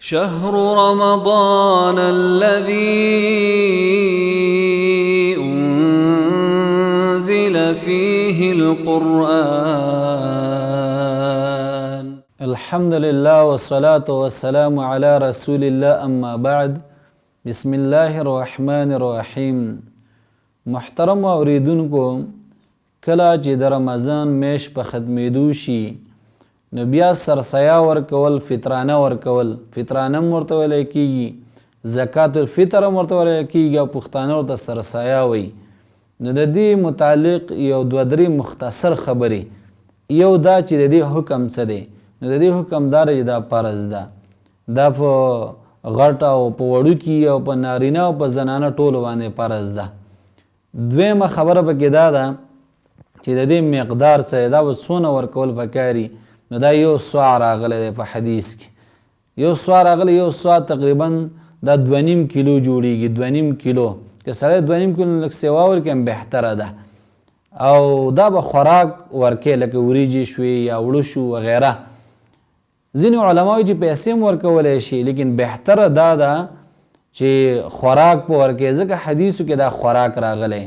شهر رمضان الذي أنزل فيه القرآن. الحمد لله والصلاة والسلام على رسول الله أما بعد. بسم الله الرحمن الرحیم. محترم اوریدونکو، کله چې د رمضان میاشت په ختمېدو شي نو بیا سرسیا ورکول، فطرانه ورکول، فطرانه هم ورته ویلی کېږي، زکات الفطر هم ورته ویلی کېږي او پښتانه ورته سرسیا وایي. نو د دې متعلق یو دوه درې مختصر خبرې. یو دا چې د دې حکم څه دی. نو د دې حکم دا دی چې دا فرض ده، دا په غټ او په وړوکي او په نارینه او په زنانه ټولو باندې فرض ده. دویمه خبره پکې دا ده چې د دې مقدار څه دی، دا به څونه ورکول پکاري. نو دا یو سوع راغلی دی په حدیث کې. یو سوع راغلی، یو سوع تقریبا دا 2.5 کیلو جوړیږي. 2.5 کیلو که سړی 2.5 کیلو لږ سیوا ورکړي هم بهتره ده. او دا به خوراک ورکوي، لکه وریجې شوې یا وړه شو وغیره. ځینې علما وایي چې پیسې هم ورکولی شي، لیکن بهتره دا ده چې خوراک په ورکوي، ځکه حدیثو کې دا خوراک راغلی.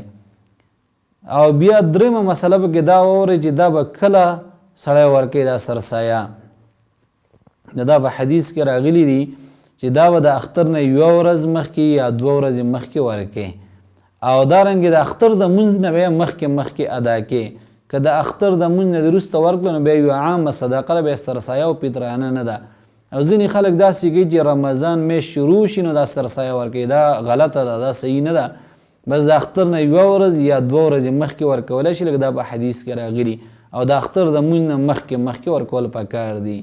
او بیا درېیمه مسله پکې دا واورئ چې دا به کله سړی ورکوي، دا سرسایه. دا په حدیث کې راغلی دي چې دا به د اختر نه 1 ورځ مخکې یا 2 ورځې مخکې ورکوي. او دارنګې د اختر د مونځ نه بیا مخکې ادا کوي. که د اختر د مونځ نه وروسته ورکړو نو بیا یوه عامه صدقه ده، بیا سرسایه او فطرانه نه ده. او ځینې خلک داسې کوي چې رمضان میاشت شروع شي نو دا سرسایه ورکوي. دا غلطه ده، دا صحیح نه ده. بس د اختر نه 1 ورځ یا 2 ورځې مخکې ورکولی شي، لکه دا په حدیث کې راغلي. او د اختر د مونځ نه مخکې ورکول پکار دي.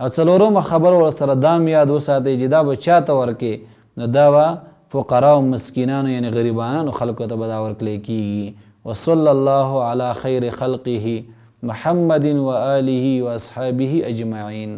او څلورمه خبره ورسره دا هم یاد وساتئ چې دا به چاته ورکوي، نو دا به فقراو مسکینانو یعنی غریبانو خلکو ته به دا ورکلی کېږي. وصلی الله علی خیر خلقه محمد و آله و اصحابه اجمعین.